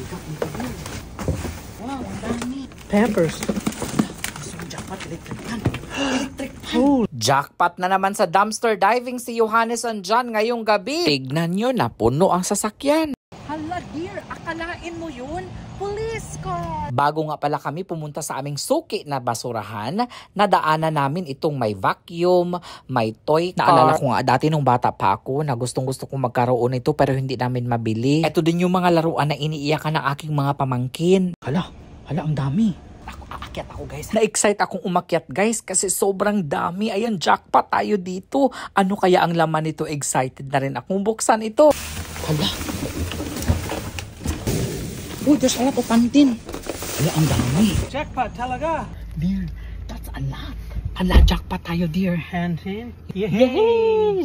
pick-up nito. Wow, ang dami. Pampers. Jackpot, electric fan. Electric fan. Jackpot na naman sa dumpster diving si Johannes Anjan ngayong gabi. Tignan nyo na puno ang sasakyan. Hala dear, akalain mo yun? Police car! Bago nga pala kami pumunta sa aming suki na basurahan, nadaanan namin itong may vacuum, may toy car. Naalala ko nga dati nung bata pa ako na gustong-gusto kong magkaroon ito pero hindi namin mabili. Ito din yung mga laruan na iniiyakan ng aking mga pamangkin. Hala, ang dami. Aakyat ako guys. Na-excite akong umakyat guys kasi sobrang dami. Ayan, jackpot tayo dito. Ano kaya ang laman nito? Excited na rin akong buksan ito. Hala. Uy, there's a lot of pantin. Hala, ang dami. Jackpot talaga. Dear, that's a lot. Hala, jackpot tayo dear. Pantin. Yay!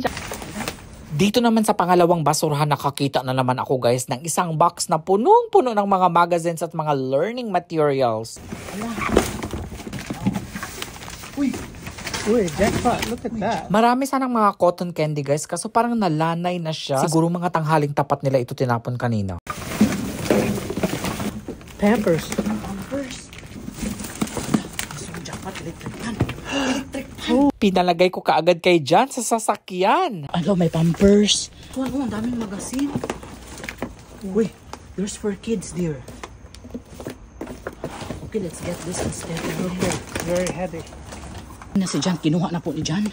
Dito naman sa pangalawang basurahan nakakita na naman ako guys ng isang box na punong-puno ng mga magazines at mga learning materials. Uy, jackpot. Look at that. Marami sanang mga cotton candy guys kaso parang nalanay na siya. Siguro mga tanghaling tapat nila ito tinapon kanina. Pampers. Jackpot, electric fan. Electric fan. Pinalagay ko kaagad kay Jan sa sasakyan. Ano, may Pampers. Ang daming magasin. Uy, there's for kids dear. Okay, let's get this instead. Very heavy. Na si Jan, kinuha na po ni Jan.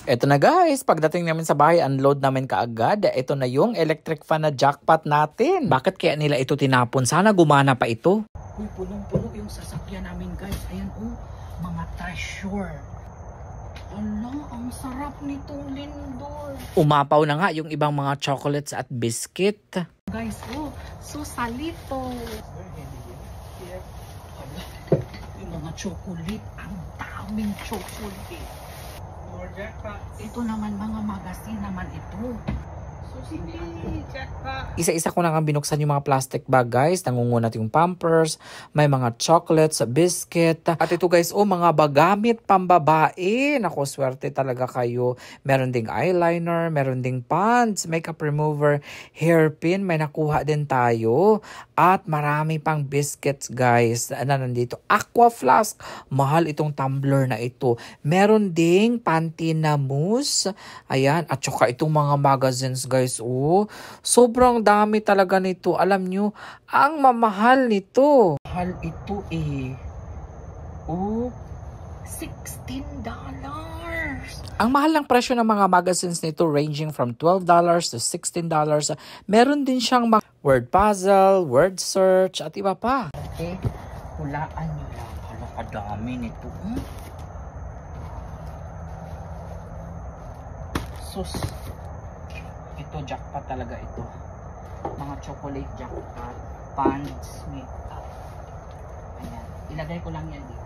Eto na guys, pagdating namin sa bahay, unload namin kaagad. Ito na yung electric fan na jackpot natin. Bakit kaya nila ito tinapon? Sana gumana pa ito. Uy, punong-puno yung sasakyan namin guys. Ayan mga treasure. Ala, ang sarap nitong lindor. Umapaw na nga yung ibang mga chocolates at biscuit. Guys, susalito. Yung mga chocolate, ang daming chocolate. More jackpot. Ito naman mga magazine naman ito. Jackpot. Isa-isa ko na nga binuksan yung mga plastic bag guys. Nangungunat yung Pampers, may mga chocolates, biscuit. At ito guys, mga bagamit pambabae. Naku, swerte talaga kayo. Meron ding eyeliner, meron ding pants, makeup remover, hairpin. May nakuha din tayo. At marami pang biscuits guys na nandito. Aqua flask. Mahal itong tumbler na ito. Meron ding panty na mousse. Ayan. At saka itong mga magazines guys. Sobrang dami talaga nito. Alam nyo, ang mamahal nito. Mahal ito $16. Ang mahal ng presyo ng mga magazines nito ranging from $12 to $16. Meron din siyang mga word puzzle, word search, at iba pa. Okay, hulaan nyo lang. Hala, kadami nito. Sus. Ito, jackpot talaga ito. Mga chocolate jackpot, pants, makeup. Ayan. Ilagay ko lang yan dito.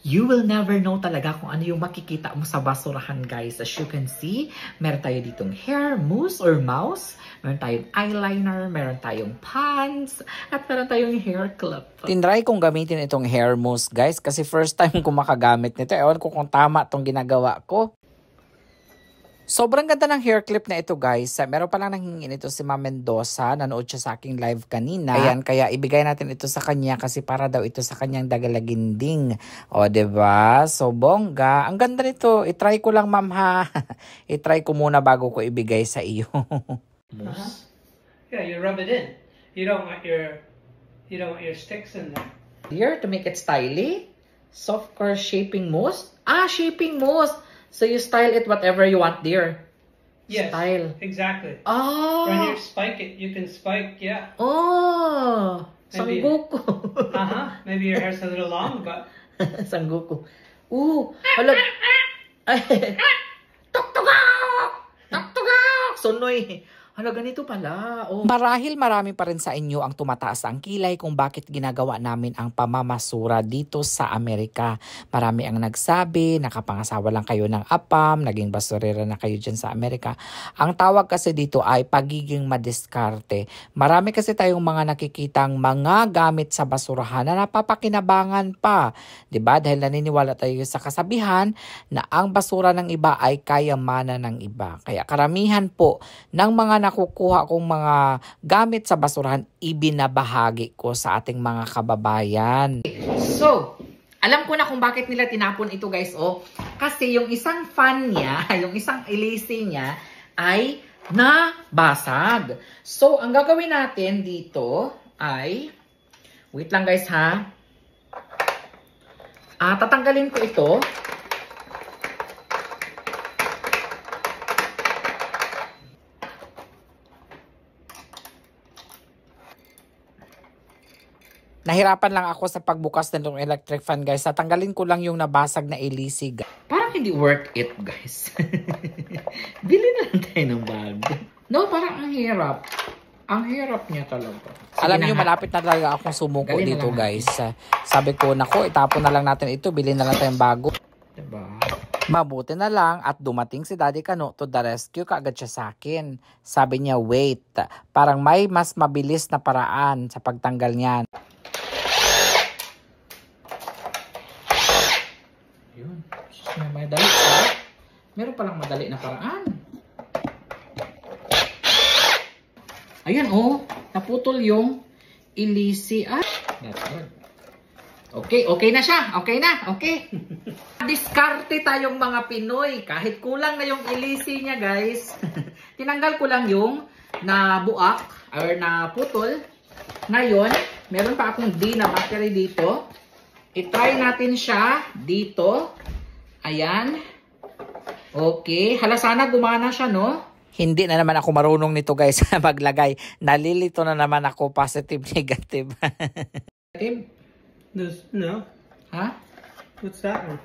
You will never know talaga kung ano yung makikita mo sa basurahan guys. As you can see, meron tayo ditong hair mousse or mouse. Meron tayong eyeliner, meron tayong pants, at meron tayong hair clip. Tinry kong gamitin itong hair mousse guys kasi first time ko makagamit nito. Ewan ko kung tama itong ginagawa ko. Sobrang ganda ng hair clip na ito guys. Meron pa lang nanghingi nito si Ma'am Mendoza. Nanood siya sa aking live kanina. Ayan, kaya ibigay natin ito sa kanya kasi para daw ito sa kanyang dagalaginding. O, diba? So, bongga. Ang ganda nito. I-try ko lang ma'am ha. I-try ko muna bago ko ibigay sa iyo. Yeah, you rub it in. You don't want your sticks in there. Here, to make it stylish. Soft core shaping mousse. Shaping mousse. So you style it whatever you want, dear. Yes, Style. exactly. Oh. When you spike it, you can spike, yeah. Oh. Maybe- Sangguko. Maybe your hair's a little long, but Sangguko. Halag. Tok-tokak! Tok-tokak! Sonoy. Hala, ganito pala. Marahil marami pa rin sa inyo ang tumataas ang kilay kung bakit ginagawa namin ang pamamasura dito sa Amerika. Marami ang nagsabi, nakapangasawa lang kayo ng apam, naging basurera na kayo dyan sa Amerika. Ang tawag kasi dito ay pagiging madiskarte. Marami kasi tayong mga nakikitang mga gamit sa basurahan na napapakinabangan pa. Diba? Dahil naniniwala tayo sa kasabihan na ang basura ng iba ay kayamanan ng iba. Kaya karamihan po ng mga nakukuha kong mga gamit sa basurahan, ibinabahagi ko sa ating mga kababayan. So, alam ko na kung bakit nila tinapon ito guys, oh. Kasi yung isang fan niya, yung isang ilisi niya ay nabasag. So, ang gagawin natin dito ay, wait lang guys ha. Tatanggalin ko ito. Nahirapan lang ako sa pagbukas ng electric fan guys. Tatanggalin ko lang yung nabasag na ilisi. Parang hindi worth it guys. Bili na lang tayo ng bago. No, parang ang hirap. Ang hirap niya talaga. Alam niyo, malapit na talaga akong sumuko dito guys. Sabi ko, nako, itapon na lang natin ito. Bili na lang tayong bago. Diba? Mabuti na lang at dumating si Daddy Kano to the rescue. Kaagad siya sa akin. Sabi niya, wait. Parang may mas mabilis na paraan sa pagtanggal niyan. Yun. May madali. Meron palang madali na paraan. Ayan, oh. Naputol yung ilisi. That's good. Okay, okay na siya. Okay na, okay. Diskarte tayong mga Pinoy. Kahit kulang na yung ilisi niya, guys. Tinanggal ko lang yung nabuak or naputol. Ngayon, meron pa akong D na battery dito. I-try natin siya dito. Ayan. Okay. Hala, sana gumana siya, no? Hindi na naman ako marunong nito, guys, maglagay. Nalilito na naman ako positive, negative. Negative? No. Huh? What's that one?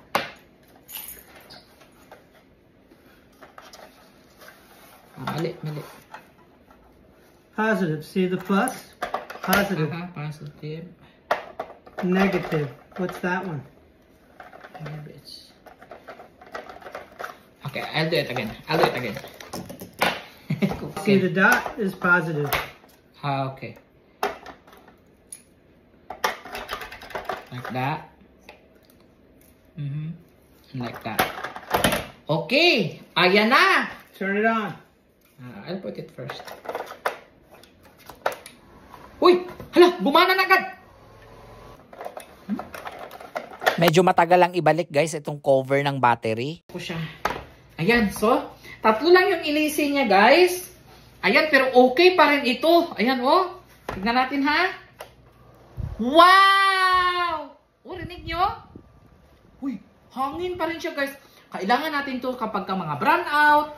Mali, mali. Positive. See the plus? Positive. Positive. Negative. What's that one? Okay, I'll do it again. I'll do it again. See, the dot is positive. Okay. Like that. Like that. Okay. Ayan na. Turn it on. I'll put it first. Uy! Hala! Gumana na agad! Medyo matagal lang ibalik guys itong cover ng battery. Ayan, so tatlo lang yung ilisi niya guys. Ayan, pero okay pa rin ito. Ayan, oh. Tignan natin ha. Wow! Oh, rinig nyo? Uy, hangin pa rin siya guys. Kailangan natin to kapag ka mga brand out.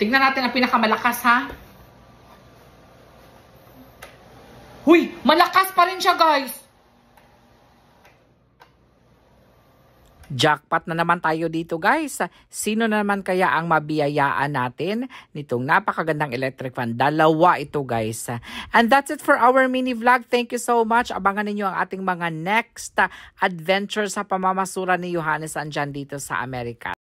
Tignan natin ang pinakamalakas ha. Huy, malakas pa rin siya guys. Jackpot na naman tayo dito guys. Sino na naman kaya ang mabiyayaan natin nitong napakagandang electric fan? Dalawa ito guys. And that's it for our mini vlog. Thank you so much. Abangan ninyo ang ating mga next adventure sa pamamasura ni Johannes andyan dito sa Amerika.